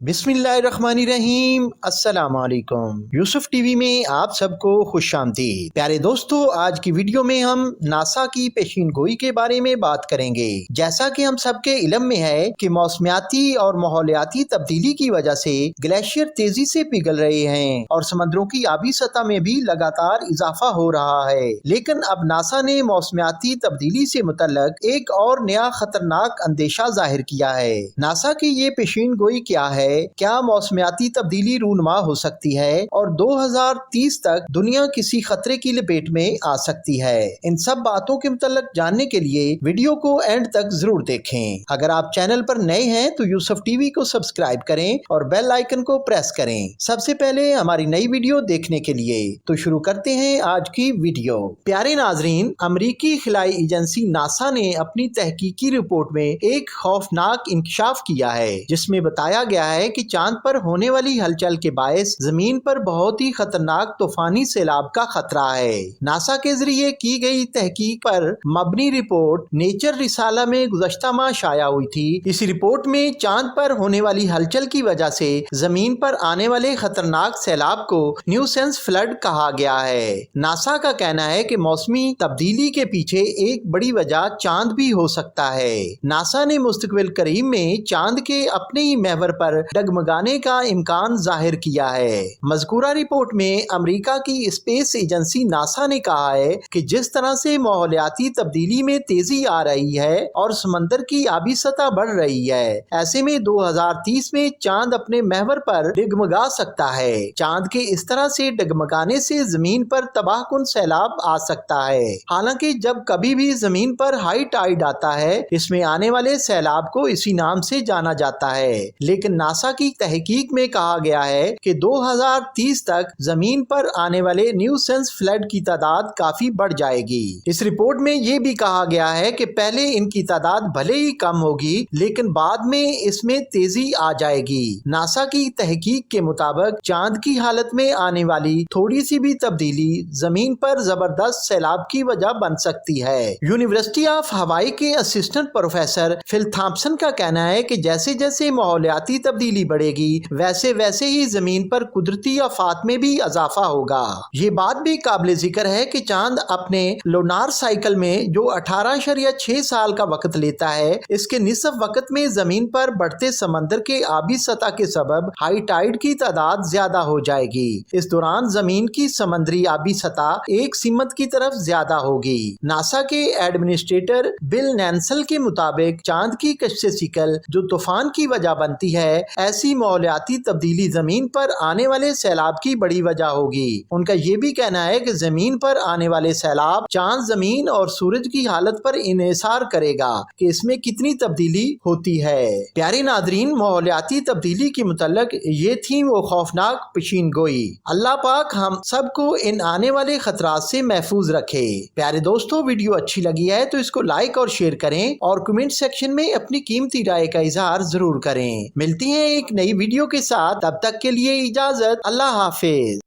بسم اللہ الرحمن الرحیم۔ السلام علیکم۔ یوسف ٹی وی میں آپ سب کو خوش آمدید۔ پیارے دوستو، آج کی ویڈیو میں ہم ناسا کی پیشین گوئی کے بارے میں بات کریں گے۔ جیسا کہ ہم سب کے علم میں ہے کہ موسمیاتی اور ماحولیاتی تبدیلی کی وجہ سے گلیشیئر تیزی سے پگھل رہے ہیں اور سمندروں کی آبی سطح میں بھی لگاتار اضافہ ہو رہا ہے، لیکن اب ناسا نے موسمیاتی تبدیلی سے متعلق ایک اور نیا خطرناک اندیشہ ظاہر کیا ہے۔ ناسا کی یہ پیشین گوئی کیا ہے؟ کیا موسمیاتی تبدیلی رونما ہو سکتی ہے اور 2030 تک دنیا کسی خطرے کی لپیٹ میں آ سکتی ہے؟ ان سب باتوں کے متعلق جاننے کے لیے ویڈیو کو اینڈ تک ضرور دیکھیں۔ اگر آپ چینل پر نئے ہیں تو یوسف ٹی وی کو سبسکرائب کریں اور بیل آئیکن کو پریس کریں سب سے پہلے ہماری نئی ویڈیو دیکھنے کے لیے۔ تو شروع کرتے ہیں آج کی ویڈیو۔ پیارے ناظرین، امریکی خلائی ایجنسی ناسا نے اپنی تحقیقی رپورٹ میں ایک خوفناک انکشاف کیا ہے، جس میں بتایا گیا ہے کہ چاند پر ہونے والی ہلچل کے باعث زمین پر بہت ہی خطرناک طوفانی سیلاب کا خطرہ ہے۔ ناسا کے ذریعے کی گئی تحقیق پر مبنی رپورٹ نیچر رسالہ میں گزشتہ ماہ شائع ہوئی تھی۔ اس رپورٹ میں چاند پر ہونے والی ہلچل کی وجہ سے زمین پر آنے والے خطرناک سیلاب کو نیوسنس فلڈ کہا گیا ہے۔ ناسا کا کہنا ہے کہ موسمی تبدیلی کے پیچھے ایک بڑی وجہ چاند بھی ہو سکتا ہے۔ ناسا نے مستقبل قریب میں چاند کے اپنے ہی محور پر ڈگمگانے کا امکان ظاہر کیا ہے۔ مذکورہ رپورٹ میں امریکہ کی اسپیس ایجنسی ناسا نے کہا ہے کہ جس طرح سے ماحولیاتی تبدیلی میں تیزی آ رہی ہے اور سمندر کی آبی سطح بڑھ رہی ہے، ایسے میں 2030 میں چاند اپنے محور پر ڈگمگا سکتا ہے۔ چاند کے اس طرح سے ڈگمگانے سے زمین پر تباہ کن سیلاب آ سکتا ہے۔ حالانکہ جب کبھی بھی زمین پر ہائی ٹائیڈ آتا ہے، اس میں آنے والے سیلاب کو اسی نام سے جانا جاتا ہے، لیکن ناسا کی تحقیق میں کہا گیا ہے کہ 2030 تک زمین پر آنے والے نیوسنس فلڈ کی تعداد کافی بڑھ جائے گی۔ اس رپورٹ میں یہ بھی کہا گیا ہے کہ پہلے ان کی تعداد بھلے ہی کم ہوگی، لیکن بعد میں اس میں تیزی آ جائے گی۔ ناسا کی تحقیق کے مطابق چاند کی حالت میں آنے والی تھوڑی سی بھی تبدیلی زمین پر زبردست سیلاب کی وجہ بن سکتی ہے۔ یونیورسٹی آف ہوائی کے اسسٹنٹ پروفیسر فل تھامپسن کا کہنا ہے کہ جیسے جیسے ماحولیاتی تبدیلی بڑھے گی، ویسے ویسے ہی زمین پر قدرتی آفات میں بھی اضافہ ہوگا۔ یہ بات بھی قابل ذکر ہے کہ چاند اپنے لونار سائیکل میں جو 18.6 سال کا وقت لیتا ہے، اس کے نصف وقت میں زمین پر بڑھتے سمندر کے آبی سطح کے سبب ہائی ٹائیڈ کی تعداد زیادہ ہو جائے گی۔ اس دوران زمین کی سمندری آبی سطح ایک سمت کی طرف زیادہ ہوگی۔ ناسا کے ایڈمنسٹریٹر بل نینسل کے مطابق چاند کی کشش ثقل جو طوفان کی وجہ بنتی ہے، ایسی ماحولیاتی تبدیلی زمین پر آنے والے سیلاب کی بڑی وجہ ہوگی۔ ان کا یہ بھی کہنا ہے کہ زمین پر آنے والے سیلاب چاند، زمین اور سورج کی حالت پر انحصار کرے گا کہ اس میں کتنی تبدیلی ہوتی ہے۔ پیارے ناظرین، ماحولیاتی تبدیلی کے متعلق یہ تھی وہ خوفناک پیشین گوئی۔ اللہ پاک ہم سب کو ان آنے والے خطرات سے محفوظ رکھے۔ پیارے دوستو، ویڈیو اچھی لگی ہے تو اس کو لائک اور شیئر کریں اور کمنٹ سیکشن میں اپنی قیمتی رائے کا اظہار ضرور کریں۔ ملتی ہیں ایک نئی ویڈیو کے ساتھ، تب تک کے لیے اجازت۔ اللہ حافظ۔